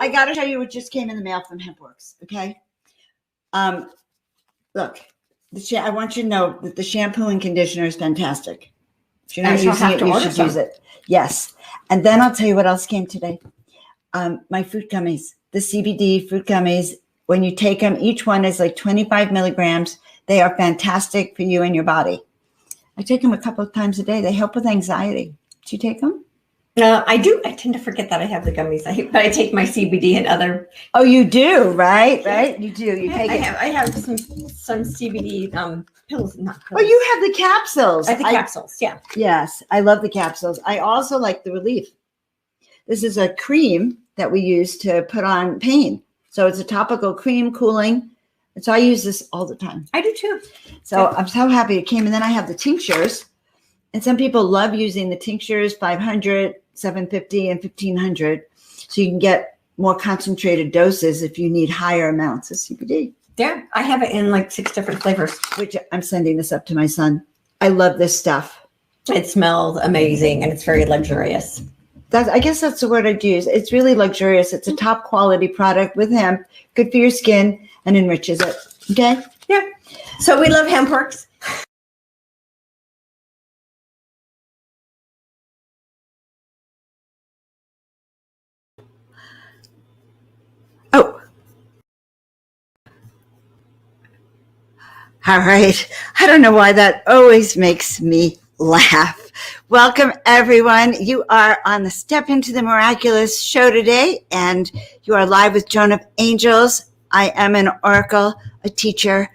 I got to show you what just came in the mail from Hempworx. Okay. Look, I want you to know that the shampoo and conditioner is fantastic. If you're not using it, you should use it. Yes. And then I'll tell you what else came today. My fruit gummies, the CBD fruit gummies. When you take them, each one is like 25 milligrams. They are fantastic for you and your body. I take them a couple of times a day. They help with anxiety. Do you take them? I do. I tend to forget that I have the gummies, but I take my CBD and other. Oh, you do, right? Right? You do. You take it. I have some CBD pills, not pills. Oh, you have the capsules. I have the capsules, yeah. Yes, I love the capsules. I also like the relief. This is a cream that we use to put on pain. So it's a topical cream, cooling. And so I use this all the time. I do too. So I'm so happy it came. And then I have the tinctures. And some people love using the tinctures, 500, 750, and 1500. So you can get more concentrated doses if you need higher amounts of CBD. Yeah, I have it in like 6 different flavors. Which I'm sending this up to my son. I love this stuff. It smells amazing and it's very luxurious. I guess that's the word I'd use. It's really luxurious. It's a top quality product with hemp, good for your skin, and enriches it. Okay? Yeah. So we love Hempworx. Oh. All right. I don't know why that always makes me laugh. Welcome, everyone. You are on the Step Into the Miraculous show today, and you are live with Joan of Angels. I am an oracle, a teacher,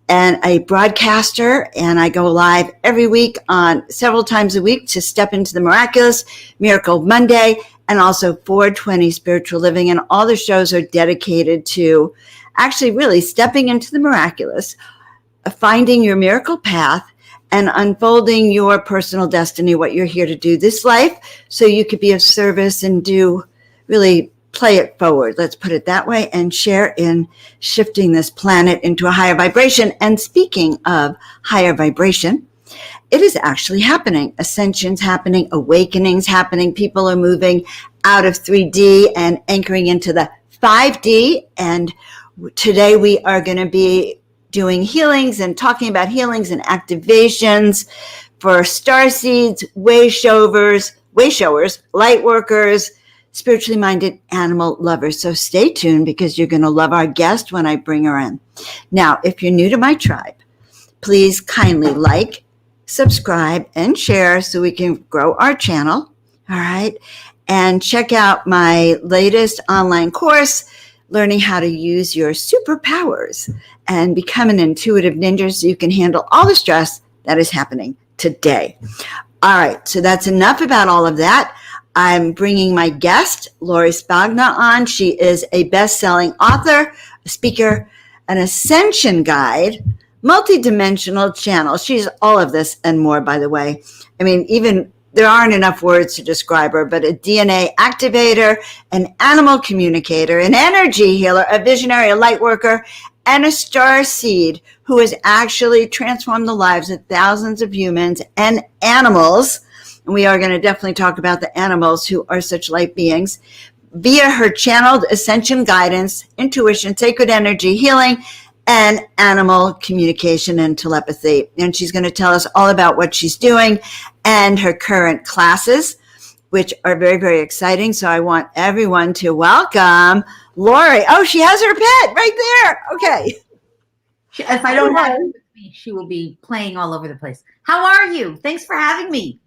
and a broadcaster, and I go live every week on several times a week to Step Into the Miraculous, Miracle Monday, and also 420 Spiritual Living. And all the shows are dedicated to actually really stepping into the miraculous, finding your miracle path, and unfolding your personal destiny, what you're here to do this life, so you could be of service and really play it forward. Let's put it that way, and share in shifting this planet into a higher vibration. And speaking of higher vibration, it is actually happening. Ascension's happening, awakening's happening. People are moving out of 3D and anchoring into the 5D. And today we are going to be doing healings and talking about healings and activations for starseeds, way showers, light workers, spiritually minded animal lovers. So stay tuned, because you're going to love our guest when I bring her in. Now, if you're new to my tribe, please kindly like, subscribe, and share so we can grow our channel. All right. And check out my latest online course, learning how to use your superpowers and become an intuitive ninja so you can handle all the stress that is happening today. All right, so that's enough about all of that. I'm bringing my guest, Lori Spagna, on. She is a best-selling author, a speaker, an ascension guide, multidimensional channel. She's all of this and more, by the way. I mean, even there aren't enough words to describe her, but a DNA activator, an animal communicator, an energy healer, a visionary, a light worker, and a star seed who has actually transformed the lives of thousands of humans and animals. And we are going to definitely talk about the animals who are such light beings via her channeled ascension guidance, intuition, sacred energy, healing, and animal communication and telepathy. And she's going to tell us all about what she's doing and her current classes, which are very, very exciting. So I want everyone to welcome Lori. Oh, she has her pet right there. Okay. If I don't have her with me, she will be playing all over the place. How are you? Thanks for having me.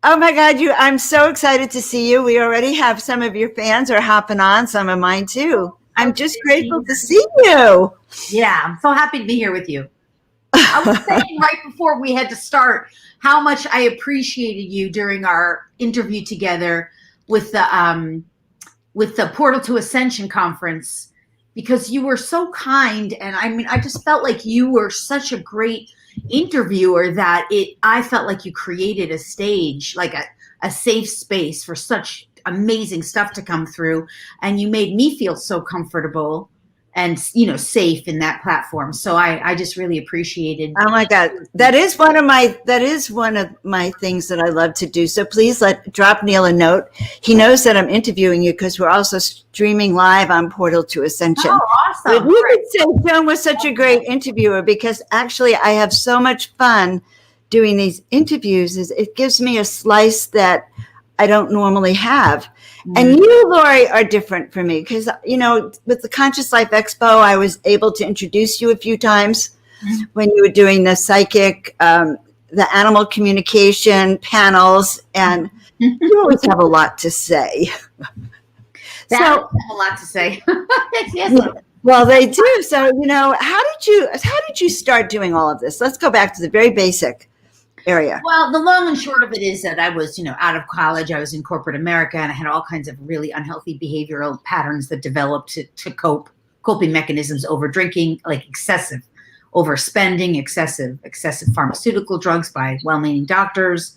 Oh my God, I'm so excited to see you. We already have some of your fans are hopping on, some of mine too. I'm just grateful to see you. Yeah, I'm so happy to be here with you. I was saying right before we had to start how much I appreciated you during our interview together with the Portal to Ascension conference, because you were so kind. And I mean, I just felt like you were such a great interviewer that I felt like you created a stage, like a safe space for such amazing stuff to come through. And you made me feel so comfortable. and safe in that platform. So I just really appreciated. Oh my God, that is one of my things that I love to do. So please drop Neil a note. He knows that I'm interviewing you because we're also streaming live on Portal to Ascension. Oh, awesome! But you could say Joan was such a great interviewer because actually I have so much fun doing these interviews. It gives me a slice that I don't normally have. And you, Lori, are different for me because, with the Conscious Life Expo, I was able to introduce you a few times when you were doing the psychic, the animal communication panels, and you always have a lot to say. I have a lot to say. Yes. Well, they do. So, how did you start doing all of this? Let's go back to the very basic area. Well, the long and short of it is that I was, out of college. I was in corporate America, and I had all kinds of really unhealthy behavioral patterns that developed to coping mechanisms over drinking, like excessive overspending, excessive pharmaceutical drugs by well-meaning doctors,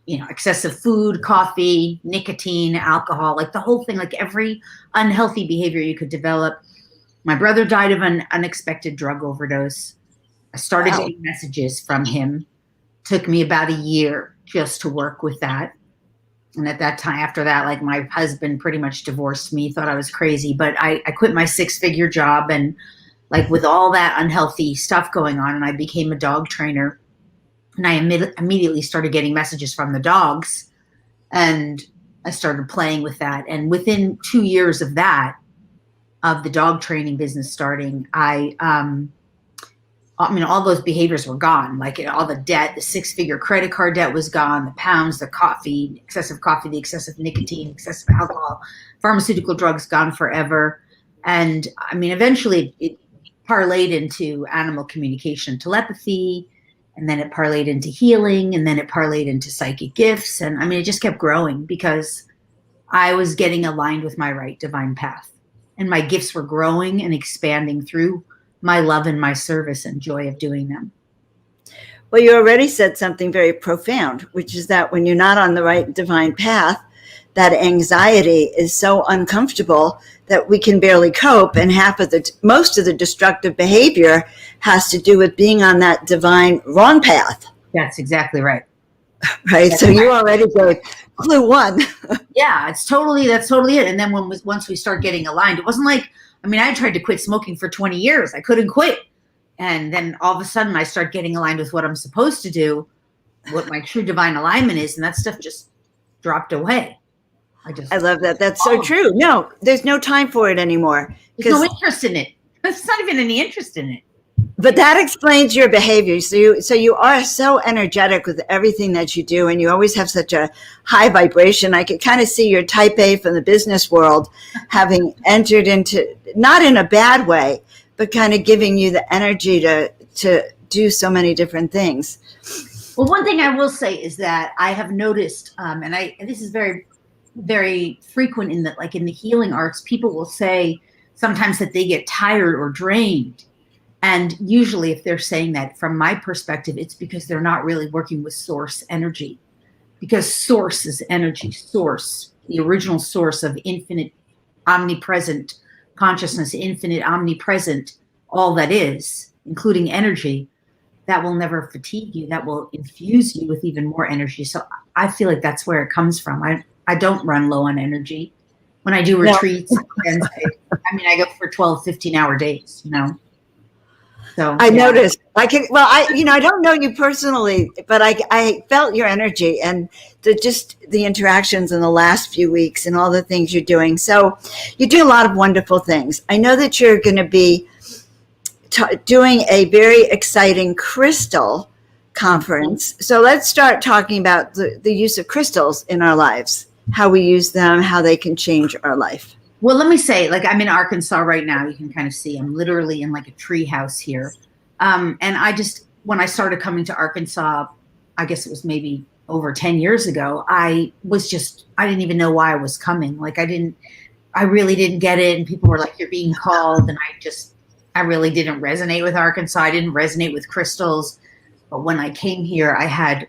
excessive food, coffee, nicotine, alcohol, like the whole thing, like every unhealthy behavior you could develop. My brother died of an unexpected drug overdose. I started getting messages from him. Took me about a year just to work with that. And at that time, after that, like my husband pretty much divorced me, thought I was crazy, but I quit my 6-figure job and like with all that unhealthy stuff going on, and I became a dog trainer, and I immediately started getting messages from the dogs, and I started playing with that. And within 2 years of that, of the dog training business starting, all those behaviors were gone. Like all the debt, the 6-figure credit card debt was gone, the pounds, the coffee, the excessive nicotine, excessive alcohol, pharmaceutical drugs gone forever. And eventually it parlayed into animal communication, telepathy, and then it parlayed into healing, and then it parlayed into psychic gifts. And it just kept growing because I was getting aligned with my right divine path, and my gifts were growing and expanding through my love and my service and joy of doing them. Well, you already said something very profound, which is that when you're not on the right divine path, that anxiety is so uncomfortable that we can barely cope. And most of the destructive behavior has to do with being on that divine wrong path. That's exactly right. Right. So you already gave clue one. Yeah, that's totally it. And then once we start getting aligned, it wasn't like, I tried to quit smoking for 20 years. I couldn't quit. And then all of a sudden I start getting aligned with what I'm supposed to do, what my true divine alignment is. And that stuff just dropped away. I love that. That's so true. No, there's no time for it anymore. There's no interest in it. There's not even any interest in it. But that explains your behavior. So you are so energetic with everything that you do, and you always have such a high vibration. I could kind of see your type A from the business world having entered into, not in a bad way, but kind of giving you the energy to do so many different things. Well, one thing I will say is that I have noticed, and this is very, very frequent in the healing arts, people will say sometimes that they get tired or drained. And usually if they're saying that, from my perspective, it's because they're not really working with source energy, because source is energy, source, the original source of infinite, omnipresent consciousness, infinite, omnipresent, all that is, including energy, that will never fatigue you. That will infuse you with even more energy. So I feel like that's where it comes from. I don't run low on energy. When I do retreats, and I go for 12, 15-hour days, So I noticed. I don't know you personally, but I felt your energy and the interactions in the last few weeks and all the things you're doing. So you do a lot of wonderful things. I know that you're going to be doing a very exciting crystal conference. So let's start talking about the use of crystals in our lives, how we use them, how they can change our life. Well, let me say, I'm in Arkansas right now. You can kind of see I'm literally in a tree house here. And when I started coming to Arkansas, I guess it was maybe over 10 years ago, I didn't even know why I was coming. I really didn't get it. And people were like, you're being called. And I really didn't resonate with Arkansas. I didn't resonate with crystals. But when I came here, I had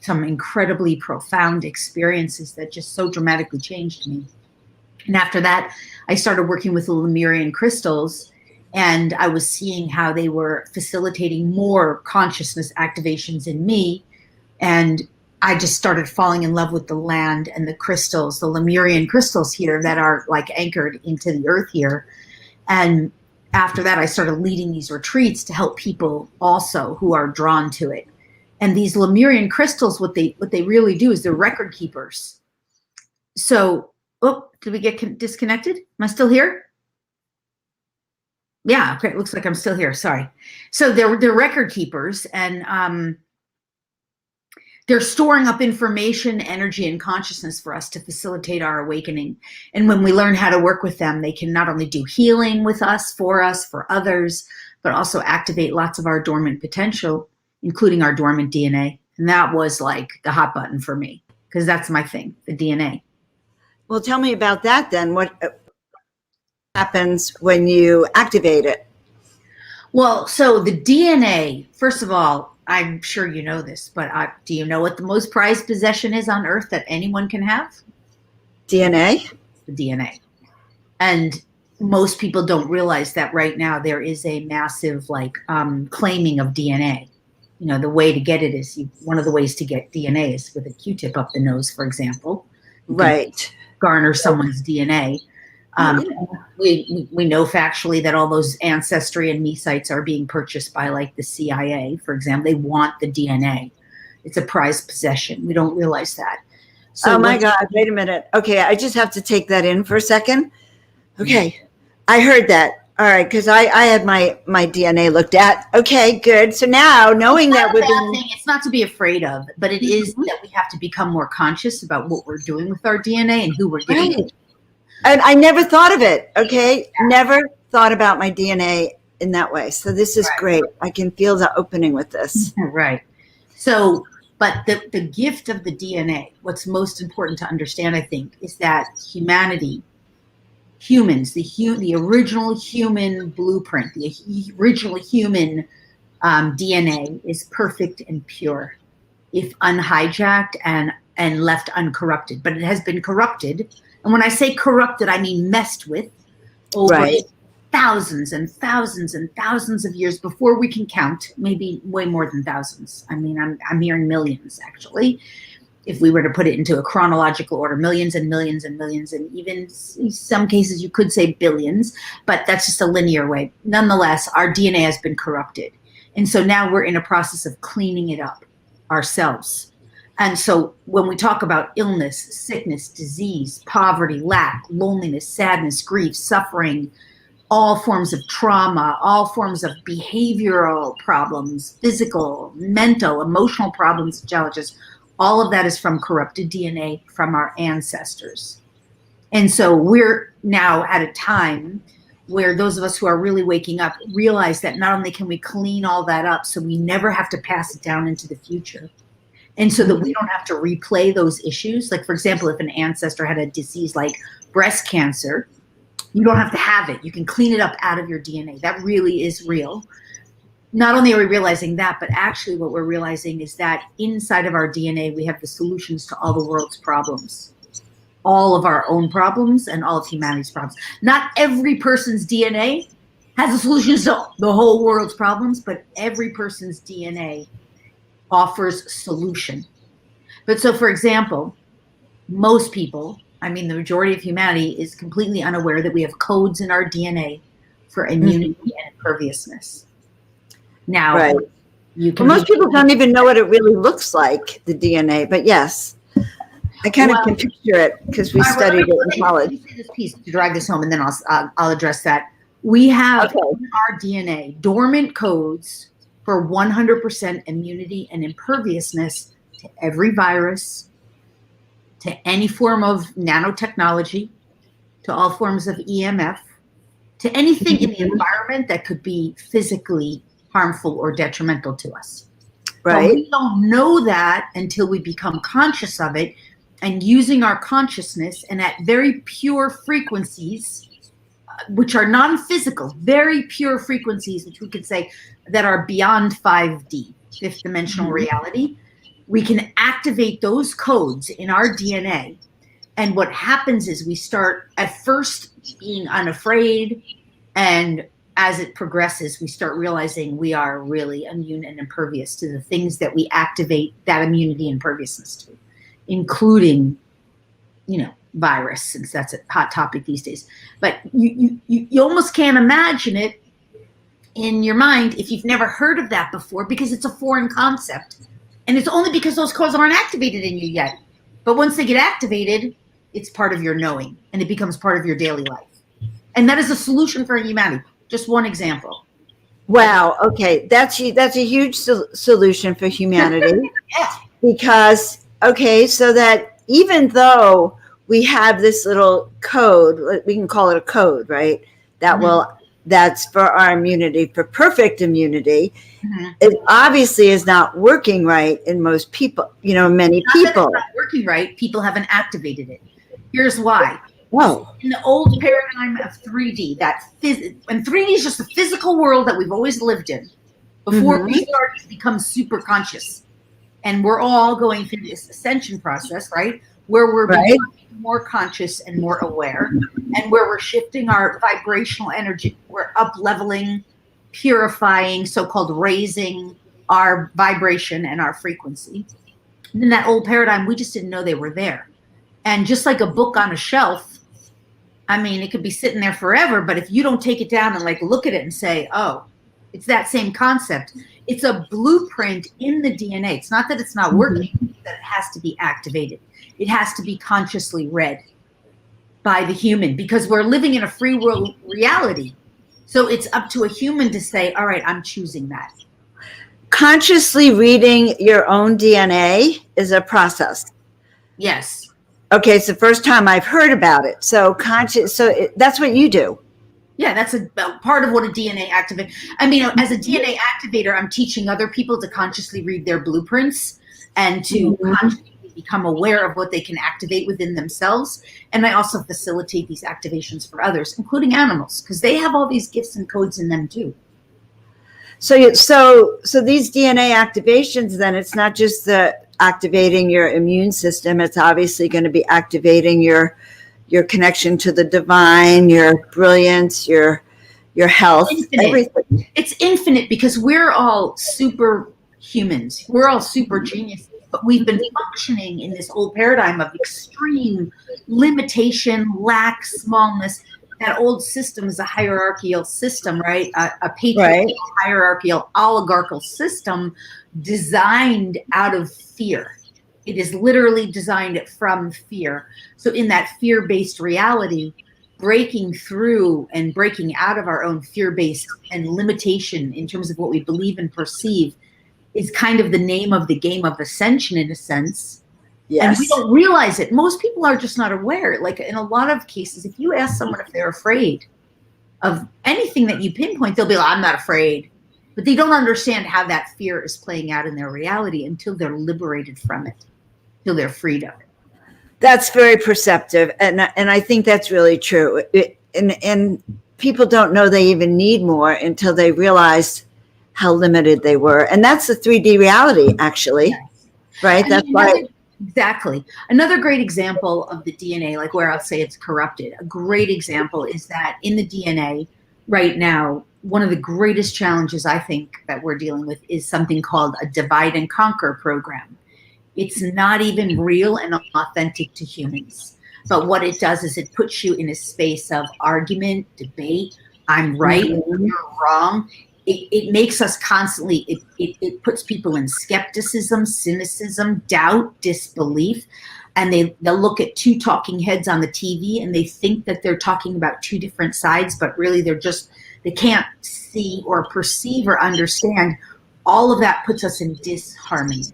some incredibly profound experiences that just so dramatically changed me. And after that, I started working with the Lemurian Crystals. And I was seeing how they were facilitating more consciousness activations in me. And I just started falling in love with the land and the crystals, the Lemurian crystals here that are like anchored into the earth here. And after that, I started leading these retreats to help people also who are drawn to it. And these Lemurian crystals, what they really do is they're record keepers. So, oh, did we get disconnected? Am I still here? Yeah, okay, it looks like I'm still here. Sorry. So they're record keepers, and they're storing up information, energy, and consciousness for us to facilitate our awakening. And when we learn how to work with them, they can not only do healing with us, for others, but also activate lots of our dormant potential, including our dormant DNA. And that was like the hot button for me, because that's my thing, the DNA. Well, tell me about that then. What happens when you activate it? Well, so the DNA, first of all, I'm sure you know this, but do you know what the most prized possession is on earth that anyone can have? DNA? The DNA. And most people don't realize that right now there is a massive claiming of DNA. You know, the way to get it is one of the ways to get DNA is with a Q-tip up the nose, for example. Right. Garner someone's DNA. We know factually that all those Ancestry and Me sites are being purchased by like the CIA, for example. They want the DNA. It's a prized possession. We don't realize that. So oh my God, wait a minute. Okay, I just have to take that in for a second. Okay, I heard that. All right, because I had my DNA looked at. Okay, good. So now knowing that it's not to be afraid of, but it is that we have to become more conscious about what we're doing with our DNA and who we're giving it. And I never thought of it. Okay, never thought about my DNA in that way. So this is great. I can feel the opening with this. Right. So, but the gift of the DNA, what's most important to understand, I think, is that humans, the original human blueprint, the original human DNA is perfect and pure, if unhijacked and left uncorrupted. But it has been corrupted. And when I say corrupted, I mean messed with over thousands and thousands and thousands of years before we can count, maybe way more than thousands. I mean, I'm hearing millions, actually. If we were to put it into a chronological order, millions and millions and millions, and even in some cases you could say billions, but that's just a linear way. Nonetheless, our DNA has been corrupted. And so now we're in a process of cleaning it up ourselves. And so when we talk about illness, sickness, disease, poverty, lack, loneliness, sadness, grief, suffering, all forms of trauma, all forms of behavioral problems, physical, mental, emotional problems, challenges, all of that is from corrupted DNA from our ancestors. And so we're now at a time where those of us who are really waking up realize that not only can we clean all that up so we never have to pass it down into the future, and so that we don't have to replay those issues. Like, for example, if an ancestor had a disease like breast cancer, you don't have to have it. You can clean it up out of your DNA. That really is real. Not only are we realizing that, but actually what we're realizing is that inside of our DNA, we have the solutions to all the world's problems, all of our own problems and all of humanity's problems. Not every person's DNA has the solutions to the whole world's problems, but every person's DNA offers solution. But so, for example, most people, I mean, the majority of humanity is completely unaware that we have codes in our DNA for immunity and imperviousness. Now, most people don't even know what it really looks like, the DNA, but yes, I kind of can picture it because we studied it in college. Let me say this piece to drive this home, and then I'll address that. We have in our DNA dormant codes for 100% immunity and imperviousness to every virus, to any form of nanotechnology, to all forms of EMF, to anything in the environment that could be physically harmful or detrimental to us. Right. But we don't know that until we become conscious of it, and using our consciousness and at very pure frequencies, which are non-physical, very pure frequencies, which we could say that are beyond 5D, fifth dimensional reality, we can activate those codes in our DNA. And what happens is we start at first being unafraid and as it progresses, we start realizing we are really immune and impervious to the things that we activate that immunity and imperviousness to, including, virus, since that's a hot topic these days. But you almost can't imagine it in your mind if you've never heard of that before, because it's a foreign concept. And it's only because those codes aren't activated in you yet. But once they get activated, it's part of your knowing, and it becomes part of your daily life. And that is a solution for humanity. Just one example. Wow. Okay. That's a huge solution for humanity. Yeah. Because, so that even though we have this little code, we can call it a code, right? That that's for our immunity, for perfect immunity. It obviously is not working right in most people, many people. It's not working right. People haven't activated it. Here's why. Whoa. In the old paradigm of 3D, and 3D is just the physical world that we've always lived in before we start to become super conscious. And we're all going through this ascension process, right? Where we're becoming more conscious and more aware, and where we're shifting our vibrational energy. We're up-leveling, purifying, so-called raising our vibration and our frequency. And in that old paradigm, we just didn't know they were there. And just like a book on a shelf, it could be sitting there forever, but if you don't take it down and look at it and say, oh, it's that same concept. It's a blueprint in the DNA. It's not that it's not working, it's that it has to be activated. It has to be consciously read by the human, because we're living in a free world reality. So it's up to a human to say, all right, I'm choosing that. Consciously reading your own DNA is a process. Yes. Okay, it's the first time I've heard about it. So that's what you do. Yeah, that's a part of what a DNA activator. As a DNA activator, I'm teaching other people to consciously read their blueprints and to consciously become aware of what they can activate within themselves. And I also facilitate these activations for others, including animals, because they have all these gifts and codes in them too. So these DNA activations, then it's not just the activating your immune system. It's obviously going to be activating your connection to the divine, your brilliance, your health, everything. It's infinite, because we're all super humans. We're all super geniuses, but we've been functioning in this old paradigm of extreme limitation, lack, smallness. That old system is a hierarchical system, right? A patriarchal, hierarchical, oligarchical system designed out of fear. It is literally designed from fear. So in that fear-based reality, breaking through and breaking out of our own fear-based and limitation in terms of what we believe and perceive is kind of the name of the game of ascension, in a sense. Yes. And we don't realize it. Most people are just not aware. In a lot of cases, if you ask someone if they're afraid of anything that you pinpoint, they'll be like, I'm not afraid. But they don't understand how that fear is playing out in their reality until they're liberated from it, until they're freed of it. That's very perceptive. And I think that's really true. And people don't know they even need more until they realize how limited they were. And that's the 3D reality, actually. Yes. Right? That's why. Exactly. Another great example of the DNA, where I'll say it's corrupted, a great example is that in the DNA right now, one of the greatest challenges I think that we're dealing with is something called a divide and conquer program. It's not even real and authentic to humans. But what it does is it puts you in a space of argument, debate. I'm right, you're wrong. It makes us constantly, it puts people in skepticism, cynicism, doubt, disbelief. And they'll look at two talking heads on the TV and they think that they're talking about two different sides, but really they can't see or perceive or understand. All of that puts us in disharmony.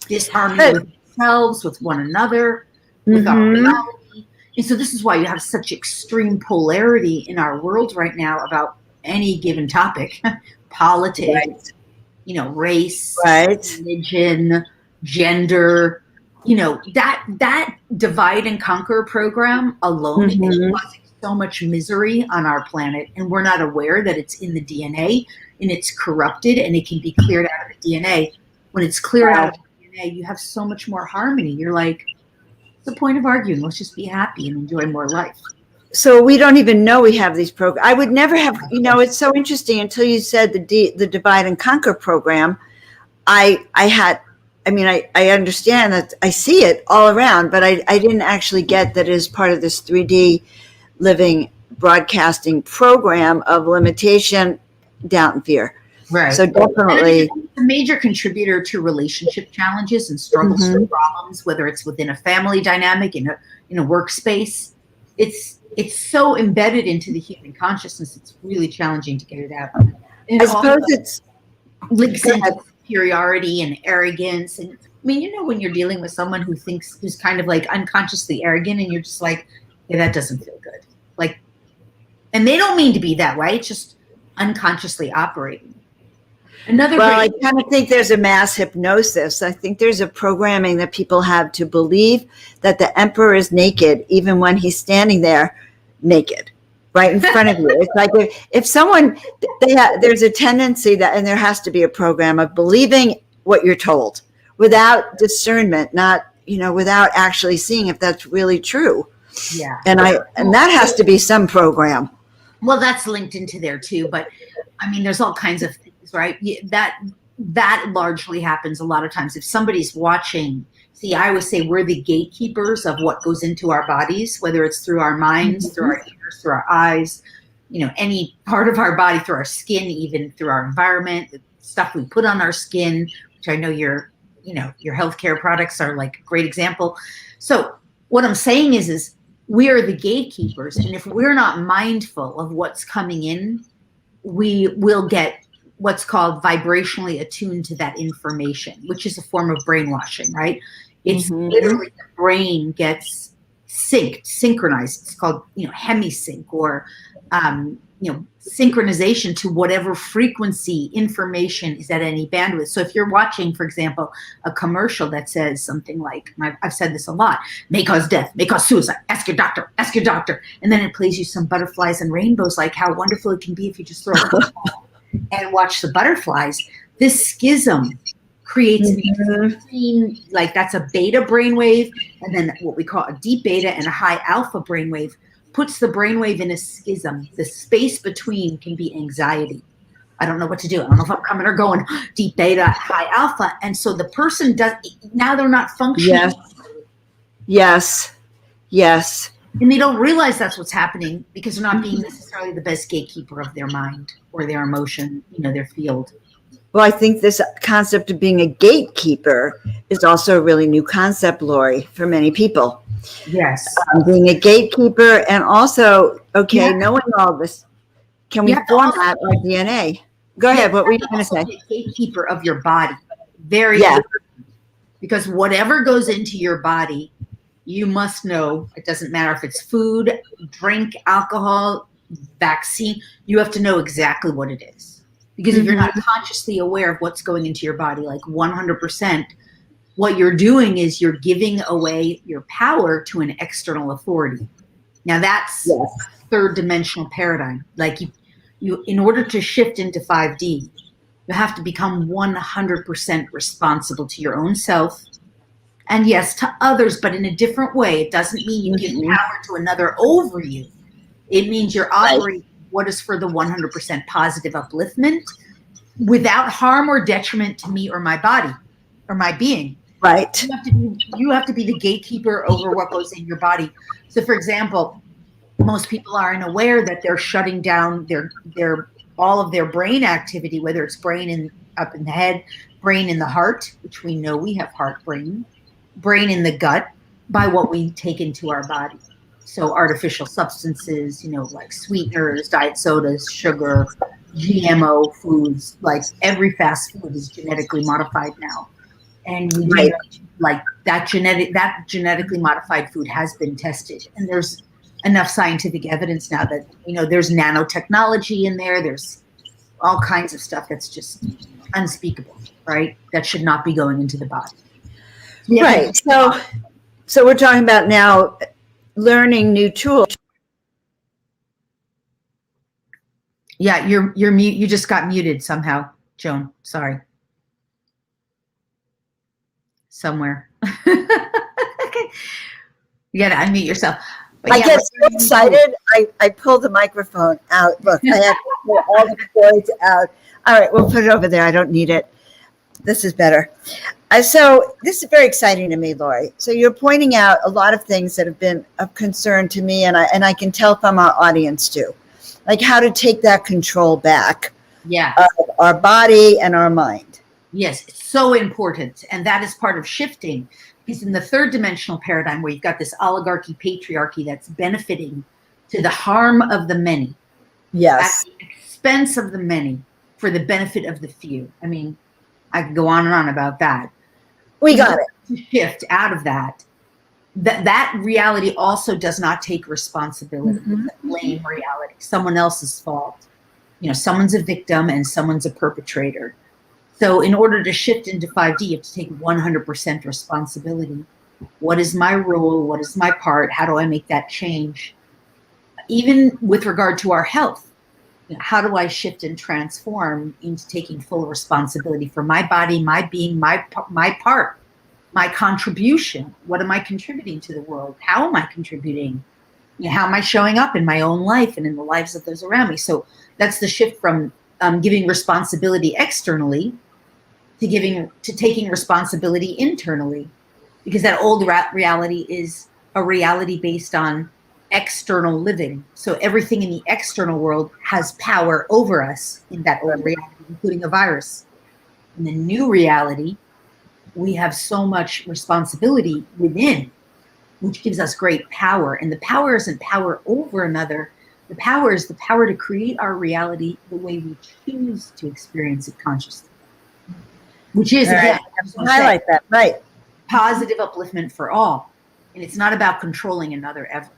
Disharmony with ourselves, with one another, with our reality. And so this is why you have such extreme polarity in our world right now about any given topic, politics, race, religion, gender, that divide and conquer program alone is causing so much misery on our planet. And we're not aware that it's in the DNA and it's corrupted and it can be cleared out of the DNA. When it's cleared out of the DNA, you have so much more harmony. You're like, what's the point of arguing? Let's just be happy and enjoy more life. so we don't even know we have these programs. I would never have, it's so interesting until you said the divide and conquer program. I understand that, I see it all around, but I didn't actually get that it is part of this 3D living broadcasting program of limitation, doubt, and fear. Right. So definitely it's a major contributor to relationship challenges and struggles Mhm. and problems, whether it's within a family dynamic, in a workspace. It's so embedded into the human consciousness. It's really challenging to get it out. And I suppose it's links go into ahead. superiority and arrogance. And I mean, when you're dealing with someone who's kind of like unconsciously arrogant, and you're just like, yeah, that doesn't feel good. Like, and they don't mean to be that way. It's just unconsciously operating. I kind of think there's a mass hypnosis. I think there's a programming that people have to believe that the emperor is naked, even when he's standing there naked, right in front of you. It's like if someone, there's a tendency that, and there has to be a program of believing what you're told without discernment, not, without actually seeing if that's really true. Yeah. And that has to be some program. Well, that's linked into there too, but I mean, there's all kinds of things, right? That largely happens a lot of times. If somebody's watching, see, I always say we're the gatekeepers of what goes into our bodies, whether it's through our minds, Mm-hmm. through our ears, through our eyes, any part of our body, through our skin, even through our environment, the stuff we put on our skin, which I know your healthcare products are like a great example. So what I'm saying is we are the gatekeepers. And if we're not mindful of what's coming in, we will get what's called vibrationally attuned to that information, which is a form of brainwashing, right? It's literally the brain gets synchronized. It's called, hemisync, or, synchronization to whatever frequency information is at any bandwidth. So if you're watching, for example, a commercial that says something like, I've said this a lot, may cause death, may cause suicide, ask your doctor, and then it plays you some butterflies and rainbows, like how wonderful it can be if you just throw a football and watch the butterflies. This schism creates like that's a beta brainwave, and then what we call a deep beta and a high alpha brainwave puts the brainwave in a schism. The space between can be anxiety. I don't know what to do. I don't know if I'm coming or going, deep beta, high alpha. And so the person now they're not functioning. Yes. And they don't realize that's what's happening because they're not being necessarily the best gatekeeper of their mind or their emotion, their field. Well, I think this concept of being a gatekeeper is also a really new concept, Lori, for many people. Yes. Being a gatekeeper, and also, knowing all this, can we format our DNA? Go ahead. What were you going to say? Be a gatekeeper of your body. Very important. Because whatever goes into your body, you must know. It doesn't matter if it's food, drink, alcohol, vaccine. You have to know exactly what it is. Because if you're not consciously aware of what's going into your body, like 100%, what you're doing is you're giving away your power to an external authority. Now that's third dimensional paradigm. Like you, in order to shift into 5D, you have to become 100% responsible to your own self, and yes, to others, but in a different way. It doesn't mean you give power to another over you. It means you're operating what is for the 100% positive upliftment without harm or detriment to me or my body or my being. Right. You have to be the gatekeeper over what goes in your body. So for example, most people aren't aware that they're shutting down their all of their brain activity, whether it's brain up in the head, brain in the heart, which we know we have heart brain in the gut, by what we take into our body. So artificial substances, like sweeteners, diet sodas, sugar, GMO foods, like every fast food is genetically modified now. And we know, like that genetically modified food has been tested. And there's enough scientific evidence now that, there's nanotechnology in there. There's all kinds of stuff that's just unspeakable, right? That should not be going into the body. Right. So we're talking about now learning new tools. Yeah, you're mute. You just got muted somehow, Joan. Sorry. Somewhere. Okay. You got to unmute yourself. But I yeah, get so excited. I pull the microphone out. Look, I have to pull all the cords out. All right, we'll put it over there. I don't need it. This is better. So this is very exciting to me, Lori. So you're pointing out a lot of things that have been of concern to me, and I can tell from our audience too, like how to take that control back Yeah. of our body and our mind. Yes, it's so important. And that is part of shifting. Because in the third dimensional paradigm, where you've got this oligarchy, patriarchy that's benefiting to the harm of the many, Yes. at the expense of the many, for the benefit of the few. I mean, I could go on and on about that. We got it. To shift out of that, that reality also does not take responsibility. Mm-hmm. It's a blame reality, someone else's fault. You know, someone's a victim and someone's a perpetrator. So in order to shift into 5D, you have to take 100% responsibility. What is my role? What is my part? How do I make that change? Even with regard to our health, you know, how do I shift and transform into taking full responsibility for my body, my being, my part, my contribution? What am I contributing to the world? How am I contributing? You know, how am I showing up in my own life and in the lives of those around me? So that's the shift from giving responsibility externally to taking responsibility internally, because that old reality is a reality based on external living. So everything in the external world has power over us in that old reality, including a virus. In the new reality, we have so much responsibility within, which gives us great power. And the power isn't power over another. The power is the power to create our reality the way we choose to experience it consciously. Which is, again, highlight that, right? Positive upliftment for all. And it's not about controlling another ever.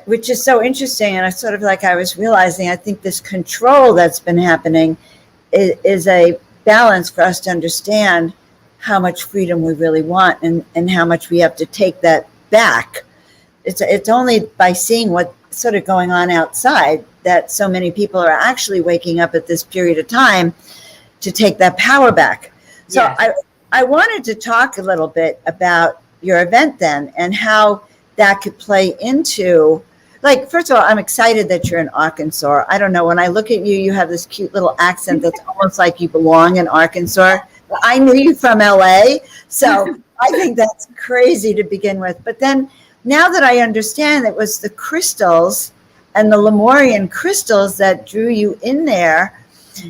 Which is so interesting. And I sort of like I was realizing, I think this control that's been happening is a balance for us to understand how much freedom we really want and how much we have to take that back. It's only by seeing what's sort of going on outside that so many people are actually waking up at this period of time to take that power back. So yes. I wanted to talk a little bit about your event then and how that could play into, like, first of all, I'm excited that you're in Arkansas. I don't know, when I look at you, you have this cute little accent that's almost like you belong in Arkansas. I knew you from LA, so I think that's crazy to begin with. But then now that I understand it was the crystals and the Lemurian crystals that drew you in there,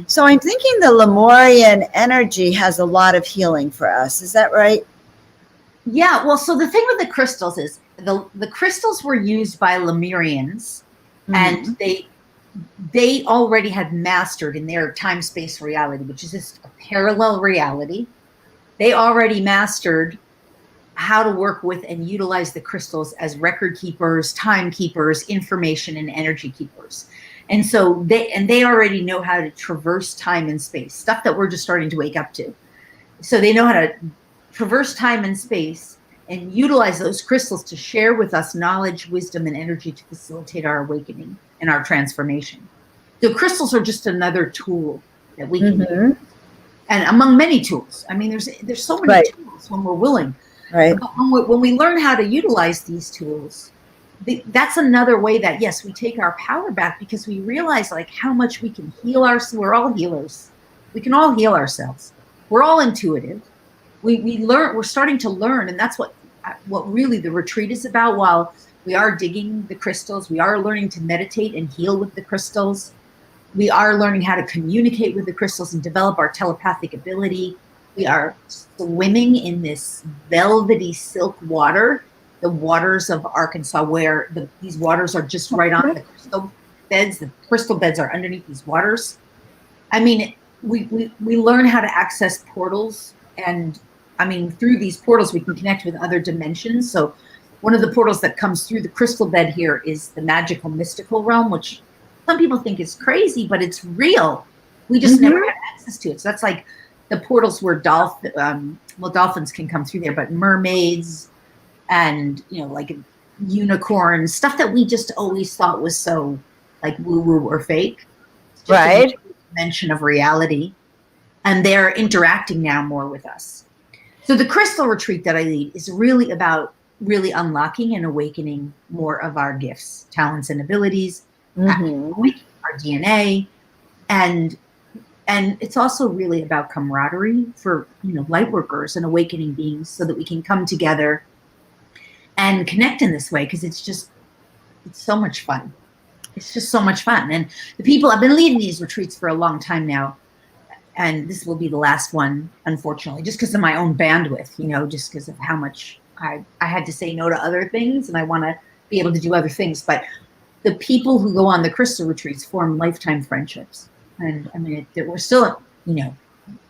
so I'm thinking the Lemurian energy has a lot of healing for us. Is that right? Yeah, well, so the thing with the crystals is the crystals were used by Lemurians, and they already had mastered in their time-space reality, which is just a parallel reality. They already mastered how to work with and utilize the crystals as record keepers, time keepers, information and energy keepers. And so they already know how to traverse time and space, stuff that we're just starting to wake up to. So they know how to traverse time and space and utilize those crystals to share with us knowledge, wisdom, and energy to facilitate our awakening and our transformation. So crystals are just another tool that we can use. And among many tools. I mean, there's so many tools when we're willing. Right. But when we learn how to utilize these tools, that's another way that, yes, we take our power back, because we realize like how much we can heal ourselves. We're all healers. We can all heal ourselves. We're all intuitive. We learn, we're starting to learn. And that's what really the retreat is about. While we are digging the crystals, we are learning to meditate and heal with the crystals. We are learning how to communicate with the crystals and develop our telepathic ability. We are swimming in this velvety silk water, the waters of Arkansas, where these waters are just right on the crystal beds. The crystal beds are underneath these waters. I mean, we learn how to access portals, and I mean, through these portals, we can connect with other dimensions. So one of the portals that comes through the crystal bed here is the magical, mystical realm, which some people think is crazy, but it's real. We just never had access to it. So that's like the portals where dolphins can come through there, but mermaids and, you know, like unicorns, stuff that we just always thought was so like woo-woo or fake. Right. A dimension of reality. And they're interacting now more with us. So the crystal retreat that I lead is really about really unlocking and awakening more of our gifts, talents, and abilities, Mm-hmm. awakening our DNA, and it's also really about camaraderie for light workers and awakening beings, so that we can come together and connect in this way, because it's so much fun. It's just so much fun. And the people, I've been leading these retreats for a long time now, and this will be the last one, unfortunately, just because of my own bandwidth, just because of how much I had to say no to other things, and I want to be able to do other things. But the people who go on the crystal retreats form lifetime friendships. And I mean, we're still,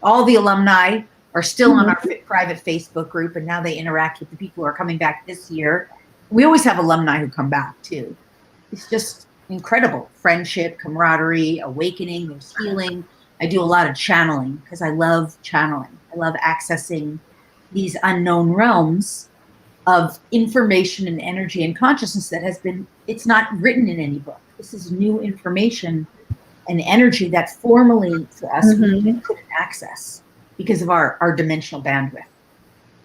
all the alumni are still on our private Facebook group, and now they interact with the people who are coming back this year. We always have alumni who come back too. It's just incredible. Friendship, camaraderie, awakening, there's healing. I do a lot of channeling because I love channeling. I love accessing these unknown realms of information and energy and consciousness that it's not written in any book. This is new information and energy that formerly for us we couldn't access because of our dimensional bandwidth.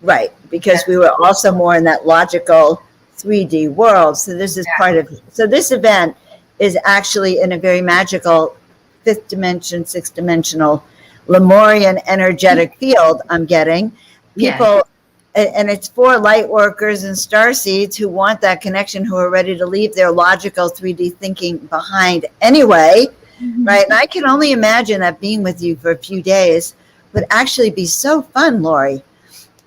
Right, because we were also more in that logical 3D world. So this is part of, so this event is actually in a very magical fifth dimension, sixth dimensional Lemurian energetic field. I'm getting people, and it's for light workers and starseeds who want that connection, who are ready to leave their logical 3D thinking behind anyway. Right. And I can only imagine that being with you for a few days would actually be so fun, Lori.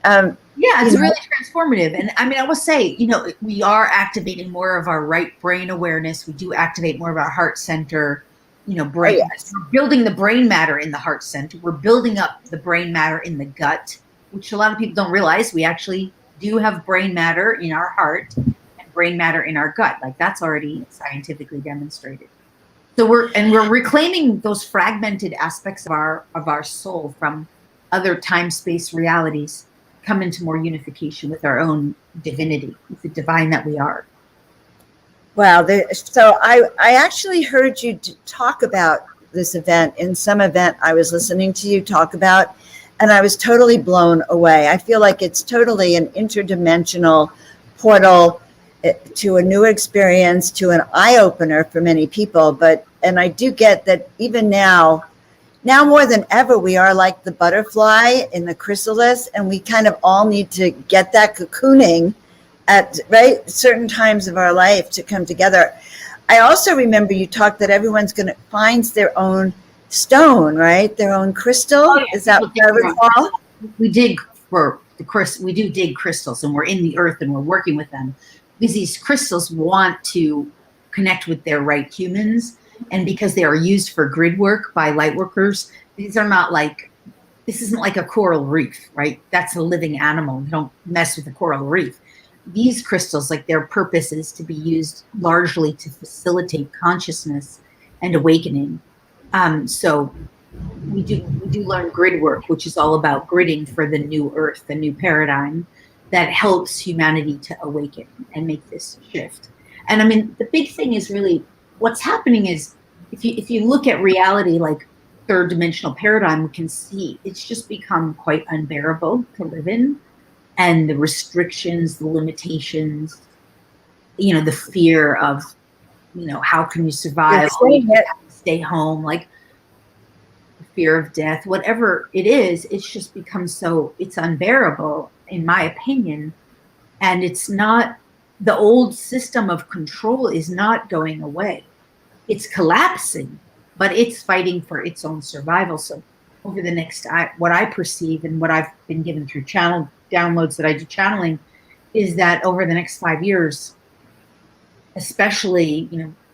It's really transformative. And I mean, I will say, we are activating more of our right brain awareness. We do activate more of our heart center, brain. Oh, yes. We're building the brain matter in the heart center. We're building up the brain matter in the gut, which a lot of people don't realize. We actually do have brain matter in our heart and brain matter in our gut. Like, that's already scientifically demonstrated. So we're reclaiming those fragmented aspects of our soul from other time-space realities, come into more unification with our own divinity, with the divine that we are. Wow. So I actually heard you talk about this event in some event I was listening to you talk about, and I was totally blown away. I feel like it's totally an interdimensional portal to a new experience, to an eye-opener for many people. And I do get that even now more than ever, we are like the butterfly in the chrysalis, and we kind of all need to get that cocooning at certain times of our life to come together. I also remember you talked that everyone's going to find their own stone, right? Their own crystal. Oh, yeah. Is that what I recall? We dig for we do dig crystals, and we're in the earth and we're working with them, because these crystals want to connect with their right humans. And because they are used for grid work by light workers, this isn't like a coral reef, right? That's a living animal. You don't mess with a coral reef. These crystals, like, their purpose is to be used largely to facilitate consciousness and awakening. So we do learn grid work, which is all about gridding for the new earth, the new paradigm that helps humanity to awaken and make this shift. And I mean, the big thing is really what's happening is, if you look at reality like third dimensional paradigm, we can see it's just become quite unbearable to live in. And the restrictions, the limitations, the fear of, how can you survive? Stay home, like the fear of death, whatever it is, it's just become it's unbearable, in my opinion. And it's not, the old system of control is not going away. It's collapsing, but it's fighting for its own survival. So over the next, what I perceive and what I've been given through channel downloads that I do channeling, is that over the next 5 years, especially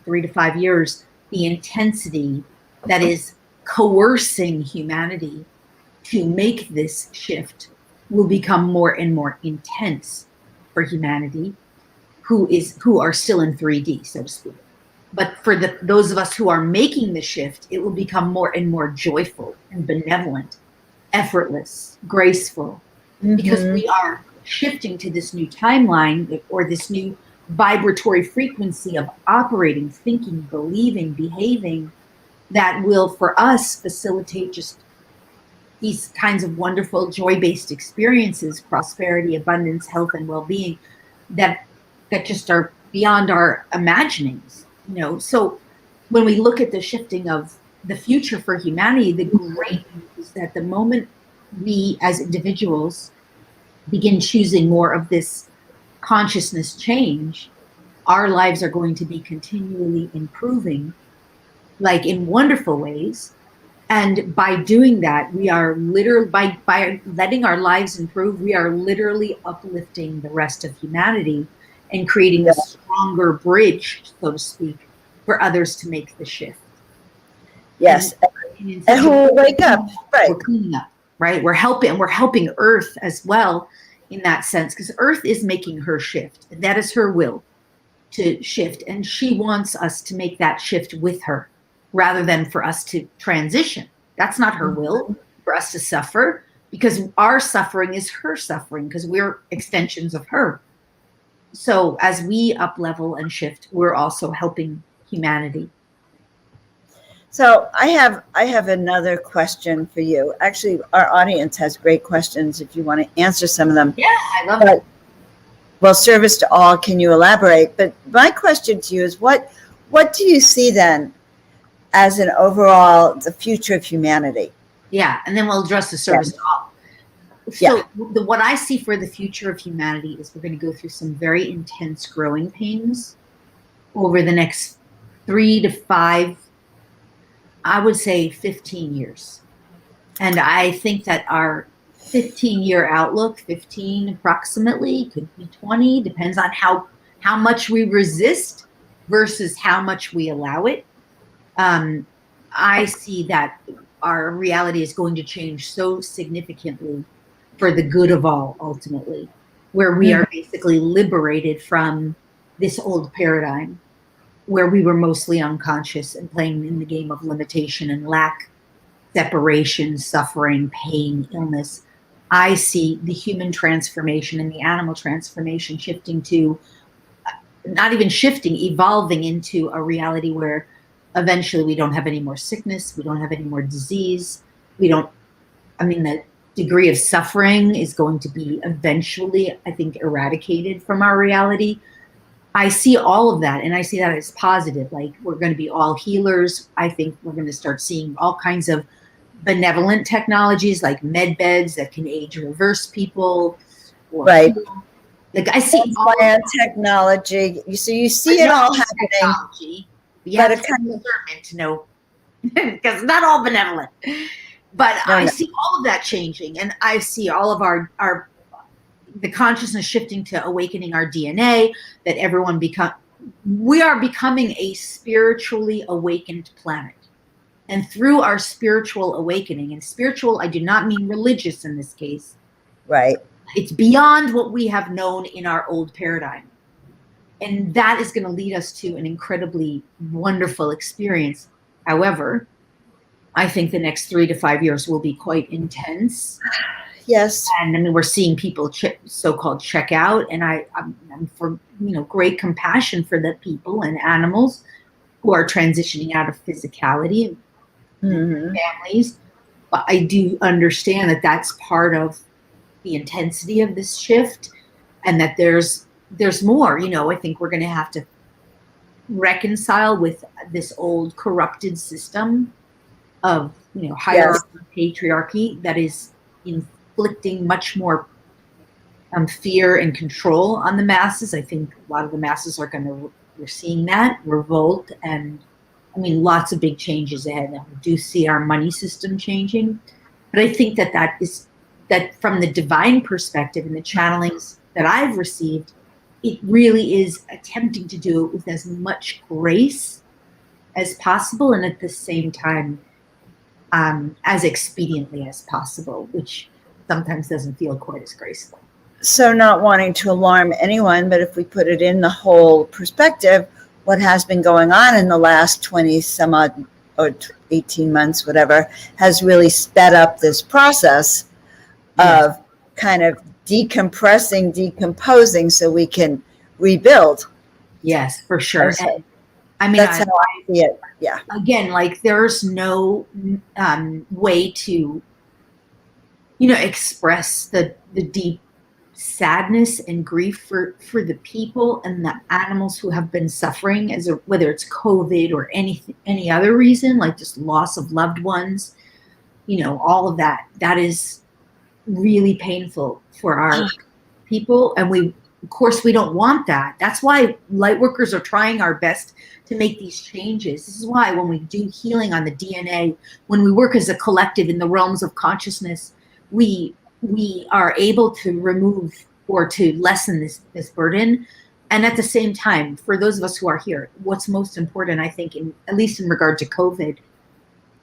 3 to 5 years, the intensity that is coercing humanity to make this shift will become more and more intense for humanity, who are still in 3D, so to speak. But for those of us who are making the shift, it will become more and more joyful and benevolent, effortless, graceful, because we are shifting to this new timeline, or this new vibratory frequency of operating, thinking, believing, behaving, that will, for us, facilitate just these kinds of wonderful joy-based experiences, prosperity, abundance, health, and well-being, that just are beyond our imaginings. So when we look at the shifting of the future for humanity, the great news is that the moment we as individuals begin choosing more of this consciousness change, our lives are going to be continually improving, like in wonderful ways. And by doing that, we are literally, by letting our lives improve, we are literally uplifting the rest of humanity and creating a stronger bridge, so to speak, for others to make the shift. Yes. And who will wake up. Right. We're cleaning up, right? We're helping Earth as well in that sense, because Earth is making her shift. And that is her will to shift. And she wants us to make that shift with her rather than for us to transition. That's not her will, for us to suffer, because our suffering is her suffering, because we're extensions of her. So as we up level and shift, we're also helping humanity. So I have another question for you. Actually, our audience has great questions if you want to answer some of them. Yeah, I love it. Well, service to all, can you elaborate? But my question to you is what do you see then as an overall the future of humanity? Yeah, and then we'll address the service to all. So what I see for the future of humanity is we're going to go through some very intense growing pains over the next 3 to 5, I would say 15 years. And I think that our 15-year outlook, 15 approximately, could be 20, depends on how much we resist versus how much we allow it. I see that our reality is going to change so significantly for the good of all, ultimately, where we are basically liberated from this old paradigm where we were mostly unconscious and playing in the game of limitation and lack, separation, suffering, pain, illness. I see the human transformation and the animal transformation shifting to, not even shifting, evolving into a reality where eventually we don't have any more sickness, we don't have any more disease, the degree of suffering is going to be eventually, I think, eradicated from our reality. I see all of that, and I see that as positive. Like, we're going to be all healers. I think we're going to start seeing all kinds of benevolent technologies like med beds that can age reverse people. Right. Like, I see all technology. So you see it all happening. Technology. You have to be discernment to know, because not all benevolent. But I see all of that changing, and I see all of the consciousness shifting to awakening our DNA, that we are becoming a spiritually awakened planet. And through our spiritual awakening, and spiritual, I do not mean religious in this case. Right. It's beyond what we have known in our old paradigm. And that is going to lead us to an incredibly wonderful experience. However, I think the next 3 to 5 years will be quite intense. Yes. And we're seeing people so-called check out, and I'm for great compassion for the people and animals who are transitioning out of physicality and families. But I do understand that that's part of the intensity of this shift, and that there's more. I think we're going to have to reconcile with this old corrupted system of hierarchy, patriarchy that is inflicting much more fear and control on the masses. I think a lot of the masses we're seeing that revolt, and lots of big changes ahead. And we do see our money system changing, but I think that from the divine perspective and the channelings that I've received, it really is attempting to do it with as much grace as possible, and at the same time, as expediently as possible, which sometimes doesn't feel quite as graceful. So, not wanting to alarm anyone, but if we put it in the whole perspective, what has been going on in the last 20 some odd or 18 months, whatever, has really sped up this process of kind of decompressing, decomposing, so we can rebuild. Yes, for sure. That's how I see it. Yeah. Again, there's no way to, express the deep sadness and grief for the people and the animals who have been suffering, whether it's COVID or any other reason, like just loss of loved ones, all of that. That is really painful for our people. And of course, we don't want that. That's why light workers are trying our best to make these changes. This is why when we do healing on the DNA, when we work as a collective in the realms of consciousness, we are able to remove or to lessen this burden. And at the same time, for those of us who are here, what's most important, I think, at least in regard to COVID,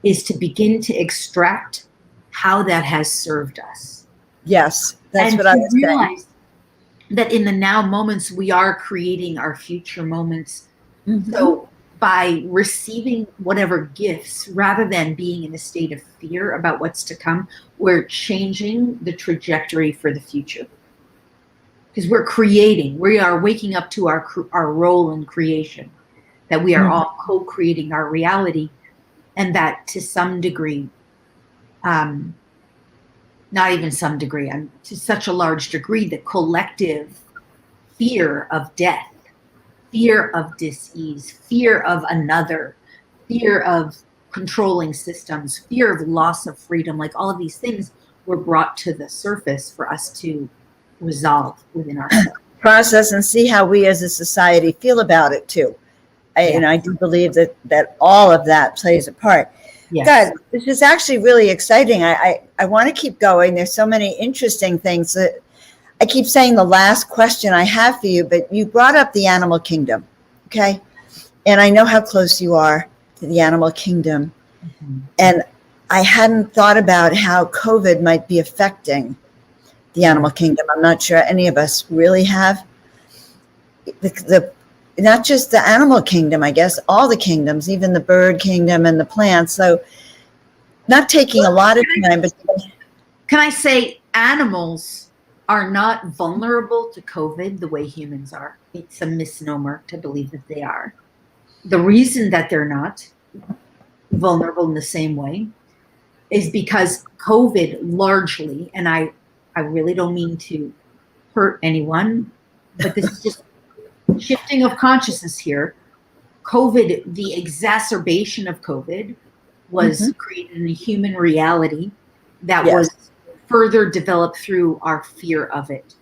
is to begin to extract how that has served us. Yes, that's and what I was realize saying. That in the now moments, we are creating our future moments. Mm-hmm. So by receiving whatever gifts, rather than being in a state of fear about what's to come, we're changing the trajectory for the future. Because we are waking up to our role in creation, that we are all co-creating our reality, and that to some degree, not even some degree, to such a large degree, the collective fear of death, fear of dis-ease, fear of another, fear of controlling systems, fear of loss of freedom, like all of these things were brought to the surface for us to resolve within ourselves. Process and see how we as a society feel about it too. I do believe that all of that plays a part. Yes. God, this is actually really exciting. I want to keep going. There's so many interesting things that I keep saying the last question I have for you, but you brought up the animal kingdom, okay? And I know how close you are to the animal kingdom. Mm-hmm. And I hadn't thought about how COVID might be affecting the animal kingdom. I'm not sure any of us really have. The not just the animal kingdom, I guess, all the kingdoms, even the bird kingdom and the plants. So not taking a lot of time, but can I say animals are not vulnerable to COVID the way humans are? It's a misnomer to believe that they are. The reason that they're not vulnerable in the same way is because COVID largely, and I really don't mean to hurt anyone, but this is just shifting of consciousness here. COVID, the exacerbation of COVID was created in a human reality that was further developed through our fear of it.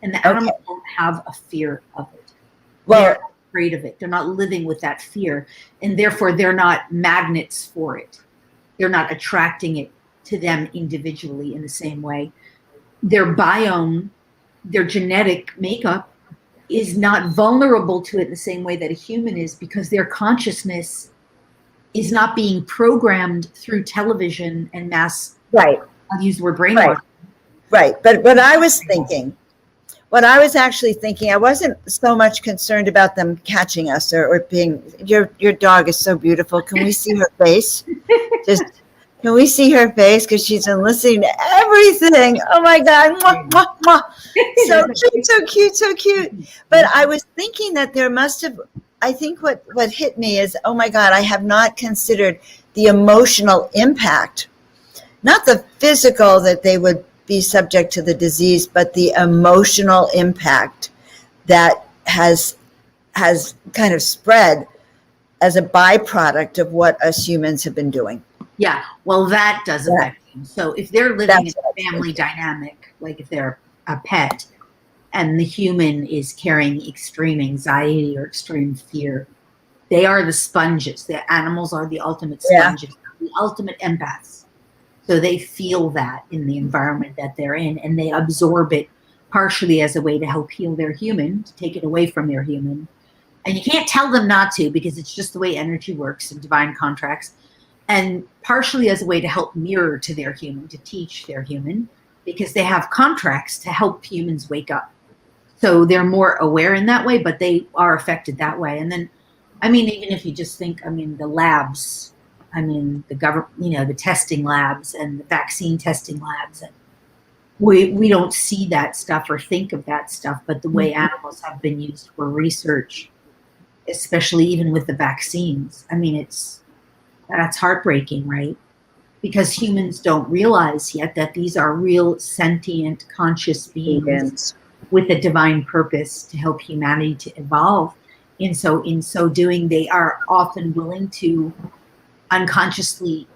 And the animals don't have a fear of it. They're afraid of it. They're not living with that fear. And therefore, they're not magnets for it. They're not attracting it to them individually in the same way. Their biome, their genetic makeup is not vulnerable to it in the same way that a human is, because their consciousness is not being programmed through television and mass. Right. I'll use the word brainwashing. Right. But what I was actually thinking, I wasn't so much concerned about them catching us or being, your dog is so beautiful. Can we see her face? Can we see her face? Because she's been listening to everything. Oh my God. Mwah, mwah, mwah. So cute, so cute, so cute. But I was thinking that there must have, I think what hit me is, oh my God, I have not considered the emotional impact, not the physical that they would be subject to the disease, but the emotional impact that has kind of spread as a byproduct of what us humans have been doing. Yeah, well, that does affect them. So if they're living in a family dynamic, like if they're a pet and the human is carrying extreme anxiety or extreme fear, they are the sponges. The animals are the ultimate sponges, the ultimate empaths. So they feel that in the environment that they're in, and they absorb it partially as a way to help heal their human, to take it away from their human. And you can't tell them not to, because it's just the way energy works in divine contracts. And partially as a way to help mirror to their human, to teach their human, because they have contracts to help humans wake up. So they're more aware in that way, but they are affected that way. And then, I mean, even if you just think, I mean, the labs, I mean, the government, the testing labs and the vaccine testing labs, and we don't see that stuff or think of that stuff, but the way animals have been used for research, especially even with the vaccines, I mean, that's heartbreaking, right? Because humans don't realize yet that these are real sentient, conscious beings with a divine purpose to help humanity to evolve. And so in so doing, they are often willing to unconsciously,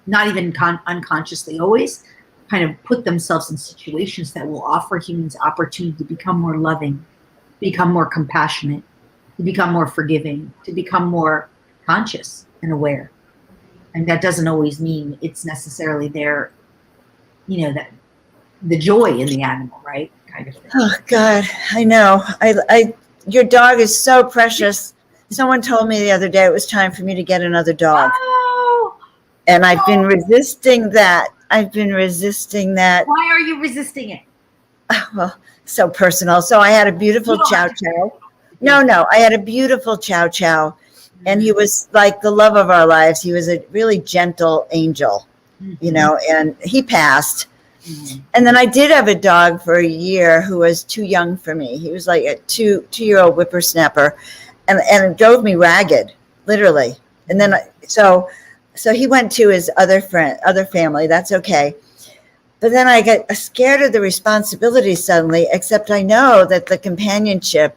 not even unconsciously always, kind of put themselves in situations that will offer humans opportunity to become more loving, become more compassionate, to become more forgiving, to become more conscious and aware. And that doesn't always mean it's necessarily their, that the joy in the animal, right? Kind of thing. Oh God, I know. Your dog is so precious. Someone told me the other day it was time for me to get another dog. Oh, And I've been resisting that. Why are you resisting it? Well, so personal. So I had a beautiful chow chow. No, I had a beautiful chow chow. And he was like the love of our lives. He was a really gentle angel, and he passed. And then I did have a dog for a year who was too young for me. He was like a two-year-old whippersnapper, and it drove me ragged, literally. And then so he went to his other family. That's okay. But then I got scared of the responsibility suddenly, except I know that the companionship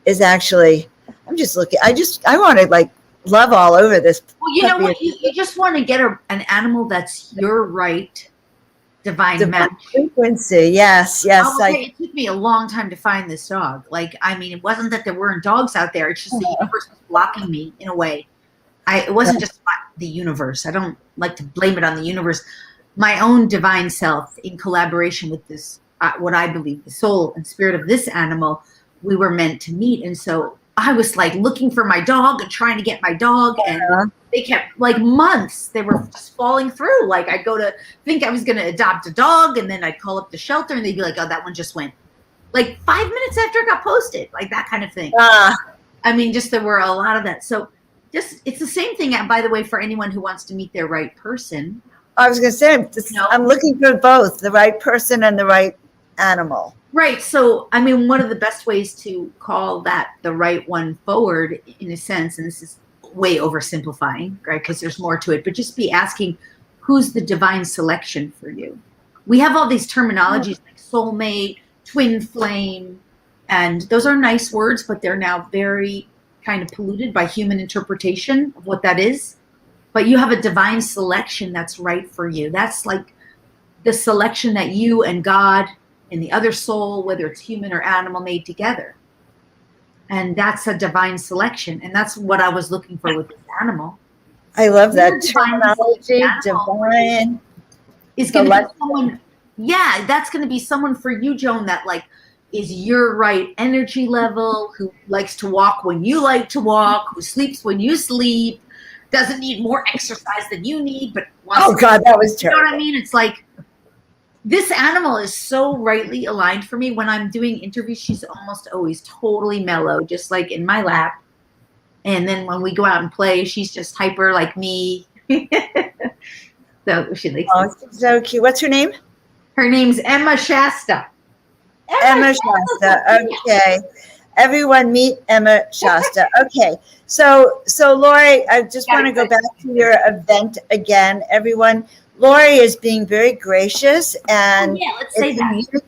is actually, I want to like love all over this. Well, you know what? You just want to get an animal that's your right divine match. Frequency. Yes. It took me a long time to find this dog. It wasn't that there weren't dogs out there. It's just the universe was blocking me in a way. It wasn't just the universe. I don't like to blame it on the universe. My own divine self, in collaboration with this, what I believe, the soul and spirit of this animal, we were meant to meet. And so I was like looking for my dog and trying to get my dog, and they kept like months. They were just falling through. Like I'd go to think I was going to adopt a dog, and then I'd call up the shelter, and they'd be like, "Oh, that one just went." Like 5 minutes after it got posted, like that kind of thing. Just there were a lot of that. So it's the same thing, by the way, for anyone who wants to meet their right person. I was going to say, I'm looking for both, the right person and the right animal. Right. So, one of the best ways to call that the right one forward, in a sense, and this is way oversimplifying, right? Because there's more to it, but just be asking, who's the divine selection for you? We have all these terminologies like soulmate, twin flame, and those are nice words, but they're now very kind of polluted by human interpretation of what that is. But you have a divine selection that's right for you. That's like the selection that you and God and the other soul, whether it's human or animal, made together. And that's a divine selection. And that's what I was looking for with this animal. I love that terminology. Divine is going to be someone. Yeah, that's going to be someone for you, Joan, that like is your right energy level, who likes to walk when you like to walk, who sleeps when you sleep, doesn't need more exercise than you need, but God, that was terrible. You know what I mean? It's like this animal is so rightly aligned for me. When I'm doing interviews, she's almost always totally mellow, just like in my lap. And then when we go out and play, she's just hyper like me. So she likes she's so cute. What's her name? Her name's Emma Shasta. Emma Shasta. Okay. Everyone meet Emma Shasta. Okay. So Lori, I just want to go back to your event again. Everyone, Lori is being very gracious, and let's say that.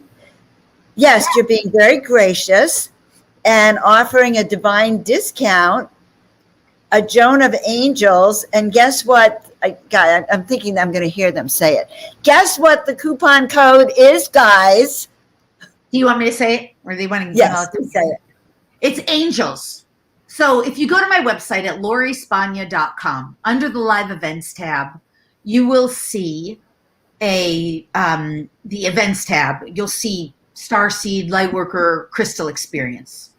Yes, you're being very gracious and offering a divine discount, a Joan of Angels, and guess what? I'm thinking I'm going to hear them say it. Guess what the coupon code is, guys? Do you want me to say it, or do you want to? Yes, say it. It's Angels. So if you go to my website at lorispagna.com, under the live events tab, you will see the events tab. You'll see Starseed Lightworker Crystal Experience,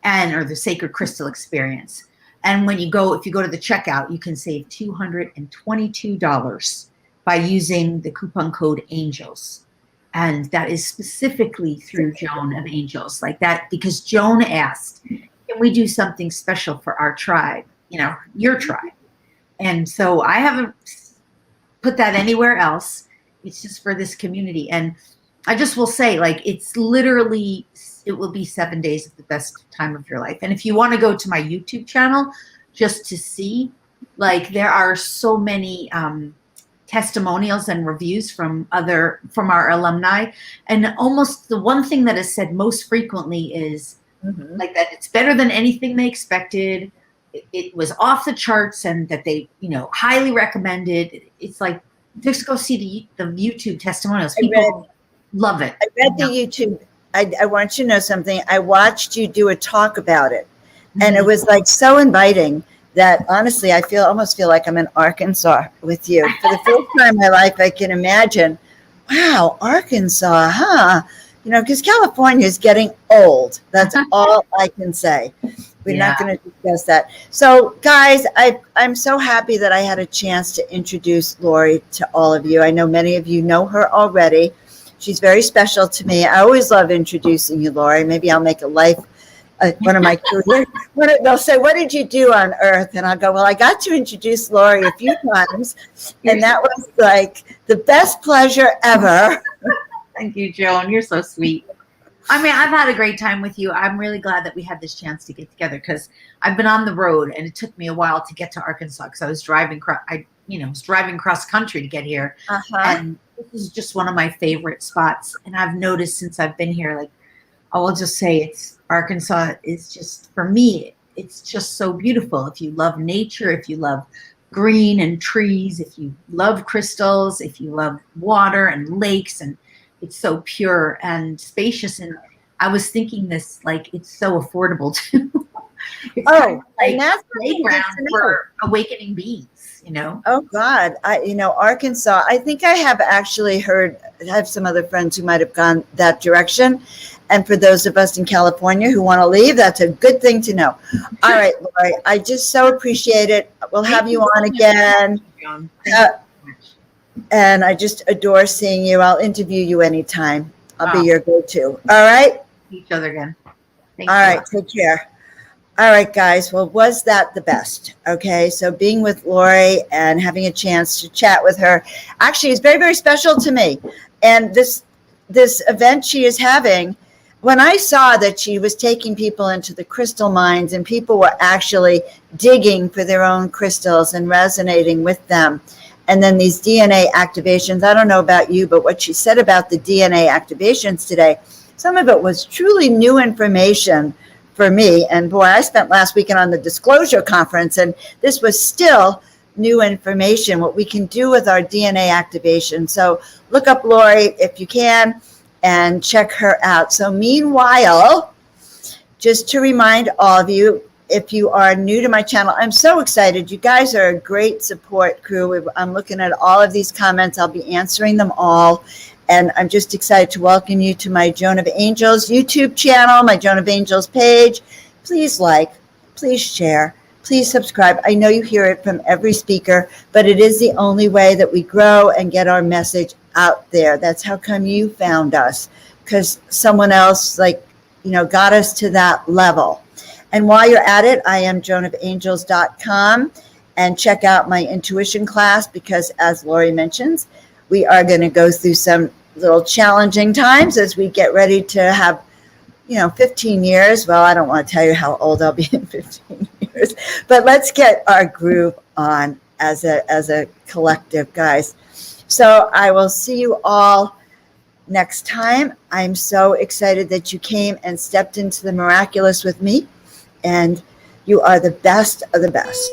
or the Sacred Crystal Experience. And if you go to the checkout, you can save $222 by using the coupon code ANGELS. And that is specifically through Joan of Angels, like that, because Joan asked, can we do something special for our tribe, your tribe? And so I haven't put that anywhere else. It's just for this community. And I just will say, it's literally, it will be 7 days of the best time of your life. And if you want to go to my YouTube channel just to see, there are so many testimonials and reviews from our alumni, and almost the one thing that is said most frequently is like that it's better than anything they expected. It was off the charts, and that they, highly recommended. It's like, just go see the YouTube testimonials. People love it. I read the YouTube. I want you to know something. I watched you do a talk about it, and it was like so inviting that honestly, I almost feel like I'm in Arkansas with you. For the first time in my life, I can imagine, wow, Arkansas, huh? Because California is getting old. That's all I can say. We're not going to discuss that. So, guys, I'm so happy that I had a chance to introduce Lori to all of you. I know many of you know her already. She's very special to me. I always love introducing you, Lori. Maybe I'll make one of my careers. They'll say, what did you do on Earth? And I'll go, well, I got to introduce Lori a few times. And that was like the best pleasure ever. Thank you, Joan. You're so sweet. I mean, I've had a great time with you. I'm really glad that we had this chance to get together, because I've been on the road, and it took me a while to get to Arkansas because I was driving cross country to get here. And this is just one of my favorite spots. And I've noticed since I've been here, like, I will just say Arkansas is just, for me, it's just so beautiful. If you love nature, if you love green and trees, if you love crystals, if you love water and lakes, and it's so pure and spacious. And I was thinking this, like, it's so affordable too. It's kind of like and that's playground for awakening beings, Oh God, Arkansas. I think I have actually I have some other friends who might have gone that direction. And for those of us in California who want to leave, that's a good thing to know. All right, Lori, I just so appreciate it. We'll have you on again. And I just adore seeing you. I'll interview you anytime. I'll be your go-to. All right? Each other again. All right, take care. All right, guys. Well, was that the best? Okay, so being with Lori and having a chance to chat with her actually is very, very special to me. And this event she is having, when I saw that she was taking people into the crystal mines and people were actually digging for their own crystals and resonating with them, and then these DNA activations, I don't know about you, but what she said about the DNA activations today, some of it was truly new information for me. And boy, I spent last weekend on the disclosure conference, and this was still new information, what we can do with our DNA activation. So look up Lori if you can and check her out. So meanwhile, just to remind all of you, if you are new to my channel, I'm so excited. You guys are a great support crew. I'm looking at all of these comments. I'll be answering them all. And I'm just excited to welcome you to my Joan of Angels YouTube channel, my Joan of Angels page. Please like, please share, please subscribe. I know you hear it from every speaker, but it is the only way that we grow and get our message out there. That's how come you found us, because someone else got us to that level. And while you're at it, I am joanofangels.com, and check out my intuition class, because as Lori mentions, we are going to go through some little challenging times as we get ready to have, 15 years. Well, I don't want to tell you how old I'll be in 15 years, but let's get our groove on as a collective, guys. So I will see you all next time. I'm so excited that you came and stepped into the miraculous with me, and you are the best of the best.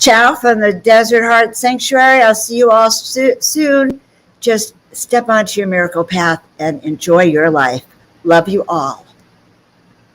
ciao from the Desert Heart Sanctuary. I'll see you all soon. Just step onto your miracle path and enjoy your life. Love you all.